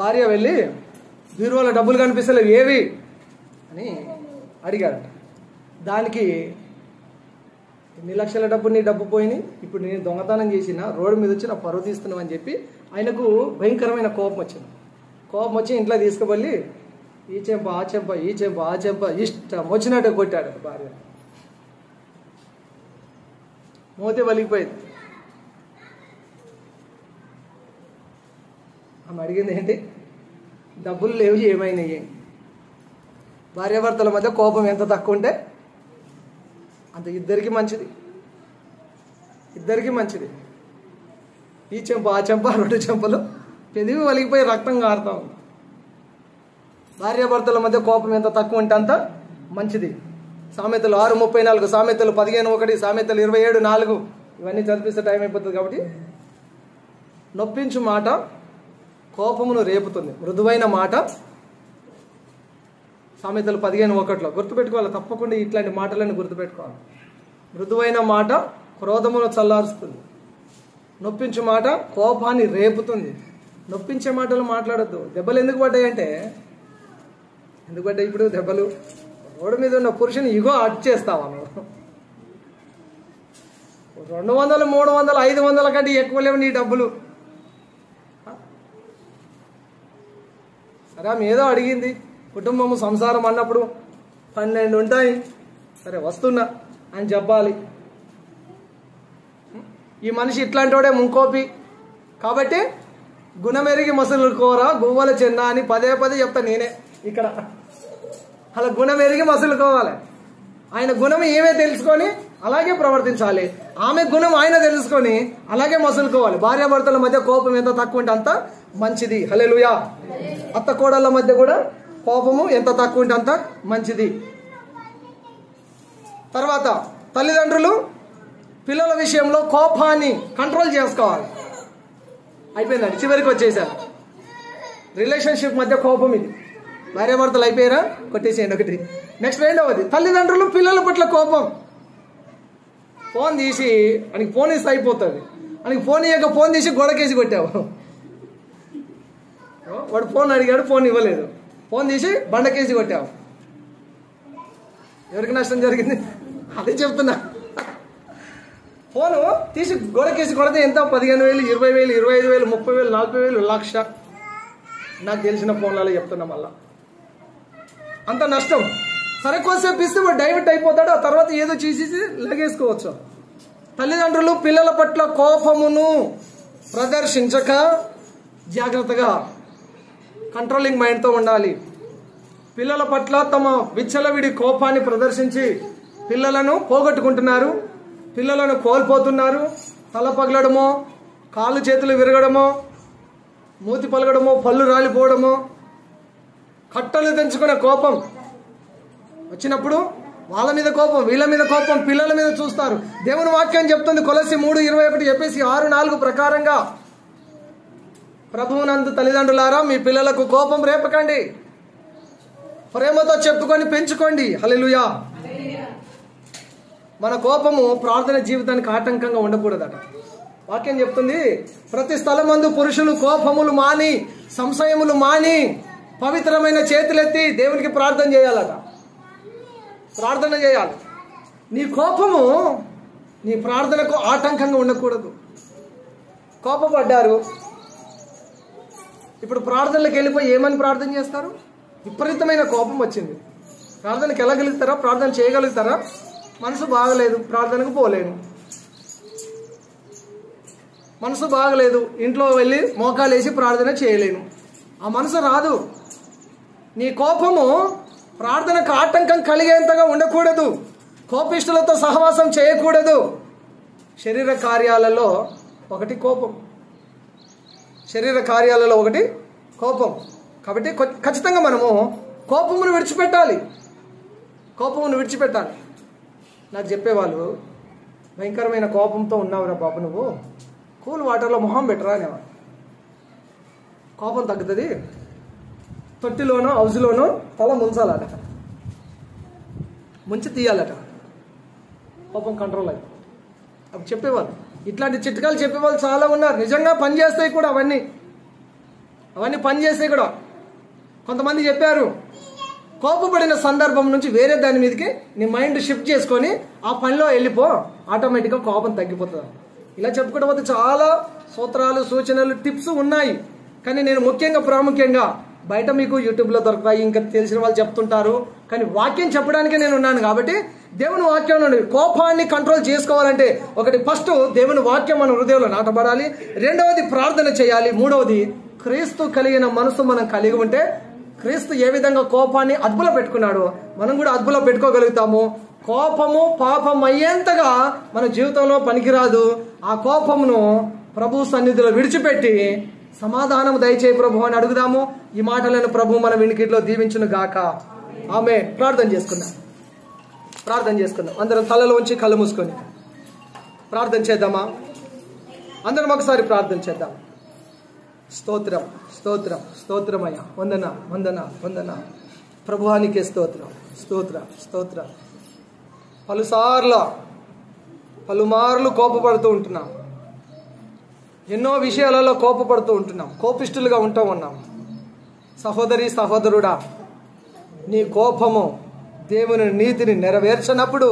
భార్య వెళ్ళి వాళ్ళ డబ్బులు కనిపిస్తలేవు ఏవి అని అడిగాడట. దానికి, ఎన్ని లక్షల డబ్బు నీ డబ్బు పోయినాయి, ఇప్పుడు నేను దొంగతనం చేసిన, రోడ్డు మీద వచ్చి నా పరువు తీస్తున్నావు అని చెప్పి ఆయనకు భయంకరమైన కోపం వచ్చింది. కోపం వచ్చి ఇంట్లో తీసుకువెళ్ళి ఈ చెంప ఆ చెంప ఈ చెంప ఆ చెంప ఇష్టం వచ్చినట్టు కొట్టాడు భార్య. మోతే వలిగిపోయింది. ఆమె అడిగింది ఏంటి? డబ్బులు లేవు, ఏమైనాయి? భార్యాభర్తల మధ్య కోపం ఎంత తక్కువ ఉంటే అంత ఇద్దరికి మంచిది. ఈ చెంప ఆ చెంప 2 చెంపలు పెదివి వలిగిపోయి రక్తం కారుతా ఉంది. భార్యాభర్తల మధ్య కోపం ఎంత తక్కువ ఉంటే అంత మంచిది. సామెతలు 6:34, సామెతలు 15:1, సామెతలు 27:4 ఇవన్నీ చదివిస్తే టైం అయిపోతుంది కాబట్టి, నొప్పించు మాట కోపమును రేపుతుంది, మృదువైన మాట, సామెతలు 15:1 గుర్తుపెట్టుకోవాలి. తప్పకుండా ఇట్లాంటి మాటలను గుర్తుపెట్టుకోవాలి. మృదువైన మాట క్రోధమును చల్లారుస్తుంది, నొప్పించు మాట కోపాన్ని రేపుతుంది. నొప్పించే మాటలు మాట్లాడద్దు. దెబ్బలు ఎందుకు పడ్డాయంటే, ఇప్పుడు దెబ్బలు రోడ్డు మీద ఉన్న పురుషుని ఇగో అట్ చేస్తావా నువ్వు? 200, 300, 500 కంటే ఎక్కువ లేవు నీ డబ్బులు. సరే ఆమె ఏదో అడిగింది, కుటుంబము సంసారం అన్నప్పుడు 12 ఉంటాయి, సరే వస్తున్నా అని చెప్పాలి. ఈ మనిషి ఇట్లాంటి వాడే ముంకోపి కాబట్టి గుణమెరిగి మసలు కోర గువ్వల చిన్న అని పదే చెప్తా నేనే ఇక్కడ. అలా గుణమెరిగి మసులుకోవాలి. ఆయన గుణం ఏమే తెలుసుకొని అలాగే ప్రవర్తించాలి, ఆమె గుణం ఆయన తెలుసుకొని అలాగే మసులుకోవాలి. భార్యాభర్తల మధ్య కోపం ఎంత తక్కువ ఉంటే అంత మంచిది. హల్లెలూయా. అత్త కోడళ్ళ మధ్య కూడా కోపము ఎంత తక్కువ ఉంటే అంత మంచిది. తర్వాత తల్లిదండ్రులు పిల్లల విషయంలో కోపాన్ని కంట్రోల్ చేసుకోవాలి. అయిపోయిందండి, చివరికి వచ్చేసారు. రిలేషన్షిప్ మధ్య కోపం ఇది. భార్యాభర్తలు అయిపోయారా, కొట్టేసేయండి ఒకటి. నెక్స్ట్ రెండవది, తల్లిదండ్రులు పిల్లల పట్ల కోపం. ఫోన్ తీసి ఆయనకి ఫోన్ ఇస్తే అయిపోతుంది, ఆయనకి ఫోన్ ఇవ్వక ఫోన్ తీసి గోడకేసి కొట్టావు. వాడు ఫోన్ అడిగాడు, ఫోన్ ఇవ్వలేదు, ఫోన్ తీసి బండకేసి కొట్టావు. ఎవరికి నష్టం జరిగింది? అదే చెప్తున్నా. ఫోను తీసి గోడకేసి కొడితే ఎంత? 15,000, 20,000, 25,000, 30,000, 40,000, 1,00,000. నాకు తెలిసిన ఫోన్లలో చెప్తున్నా. మళ్ళా అంత నష్టం. సరే కొద్దిసేపు ఇస్తే వాడు డైవర్ట్ అయిపోతాడు, ఆ తర్వాత ఏదో చేసేసి లగేసుకోవచ్చు. తల్లిదండ్రులు పిల్లల పట్ల కోపమును ప్రదర్శించక జాగ్రత్తగా కంట్రోలింగ్ మైండ్తో ఉండాలి. పిల్లల పట్ల తమ విచ్చలవిడి కోపాన్ని ప్రదర్శించి పిల్లలను పోగొట్టుకుంటున్నారు, పిల్లలను కోల్పోతున్నారు. తల పగలడమో, కాళ్ళు చేతులు విరగడమో, మూతి పలగడమో, పళ్ళు రాలిపోవడమో, కట్టలు తెంచుకునే కోపం వచ్చినప్పుడు వాళ్ళ మీద కోపం, వీళ్ళ మీద కోపం, పిల్లల మీద చూస్తారు. దేవుని వాక్యం చెప్తుంది కొలస్సీ 3:21, ఎఫెసీ 6:4 ప్రకారంగా, ప్రభువునందు తల్లిదండ్రులారా మీ పిల్లలకు కోపం రేపకండి, ప్రేమతో చెప్పుకొని పెంచుకోండి. హల్లెలూయా. మన కోపము ప్రార్థన జీవితానికి ఆటంకంగా ఉండకూడదట. వాక్యం చెప్తుంది, ప్రతి స్థలమందు పురుషులు కోపములు మాని, సంశయములు మాని, పవిత్రమైన చేతులెత్తి దేవునికి ప్రార్థన చేయాలట. ప్రార్థన చేయాలి. నీ కోపము నీ ప్రార్థనకు ఆటంకంగా ఉండకూడదు. కోపపడ్డారు, ఇప్పుడు ప్రార్థనలకు వెళ్ళిపోయి ఏమని ప్రార్థన చేస్తారు? విపరీతమైన కోపం వచ్చింది, ప్రార్థనకి వెళ్ళగలుగుతారా? ప్రార్థన చేయగలుగుతారా? మనసు బాగలేదు, ప్రార్థనకు పోలేను. మనసు బాగలేదు, ఇంట్లో వెళ్ళి మోకాలు వేసి ప్రార్థన చేయలేను. ఆ మనసు రాదు. నీ కోపము ప్రార్థనకు ఆటంకం కలిగేంతగా ఉండకూడదు. కోపిష్ఠులతో సహవాసం చేయకూడదు. శరీర కార్యాలలో ఒకటి కోపం, శరీర కార్యాలలో ఒకటి కోపం. కాబట్టి ఖచ్చితంగా మనము కోపమును విడిచిపెట్టాలి, కోపమును విడిచిపెట్టాలి. నాకు చెప్పేవాళ్ళు, భయంకరమైన కోపంతో ఉన్నావురా బాబు, నువ్వు కూల్ వాటర్లో మొహం పెట్టరా అనేవాడు. కోపం తగ్గుతుంది, తొట్టిలోనో హౌస్లోనో తల ముంచాలట, ముంచి తీయాలట, కోపం కంట్రోల్ అయ్యి. అప్పుడు చెప్పేవాళ్ళు, ఇట్లాంటి చిట్కాలు చెప్పేవాళ్ళు చాలా ఉన్నారు. నిజంగా పనిచేస్తాయి కూడా, అవన్నీ పనిచేస్తాయి కూడా. కొంతమంది చెప్పారు, కోపపడిన సందర్భం నుంచి వేరే దాని మీదకి నీ మైండ్ షిఫ్ట్ చేసుకొని ఆ పనిలో వెళ్ళిపో, ఆటోమేటిక్గా కోపం తగ్గిపోతుంది. ఇలా చెప్పుకోవడం వల్ల చాలా సూత్రాలు, సూచనలు, టిప్స్ ఉన్నాయి. కానీ నేను ప్రాముఖ్యంగా బయట మీకు యూట్యూబ్లో దొరుకుతాయి, ఇంకా తెలిసిన వాళ్ళు చెప్తుంటారు. కానీ వాక్యం చెప్పడానికే నేను ఉన్నాను. కాబట్టి దేవుని వాక్యం నుండి కోపాన్ని కంట్రోల్ చేసుకోవాలంటే ఒకటి, ఫస్ట్ దేవుని వాక్యం మన హృదయంలో నాటబడాలి. రెండవది ప్రార్థన చేయాలి. మూడవది క్రీస్తు కలిగిన మనసు మనం కలిగి ఉంటే, క్రీస్తు ఏ విధంగా కోపాన్ని అదుపులో పెట్టుకున్నాడో మనం కూడా అదుపులో పెట్టుకోగలుగుతాము. కోపము పాపం అయ్యేంతగా మన జీవితంలో పనికిరాదు. ఆ కోపమును ప్రభు సన్నిధిలో విడిచిపెట్టి సమాధానం దయచేయి ప్రభు అని అడుగుదాము. ఈ మాటలను ప్రభు మన వినికిడిలో దీవించును గాక. ఆమె ప్రార్థన చేసుకుందాం. అందరం తలలోంచి కళ్ళు మూసుకొని ప్రార్థన చేద్దామా? అందరం ఒకసారి ప్రార్థన చేద్దాం. స్తోత్రం, స్తోత్రం, స్తోత్రమయ్యా. వందన ప్రభువానికే స్తోత్రం. పలుమార్లు కోపపడుతూ ఉంటున్నాం, ఎన్నో విషయాలలో కోపపడుతూ ఉంటున్నాం, కోపిష్ఠులుగా ఉన్నాం. సహోదరి సహోదరుడా, నీ కోపము దేవుని నీతిని నెరవేర్చినప్పుడు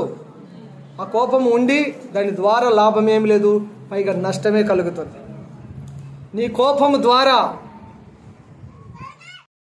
ఆ కోపం ఉండి దాని ద్వారా లాభం ఏం లేదు, పైగా నష్టమే కలుగుతుంది. నీ కోపము ద్వారా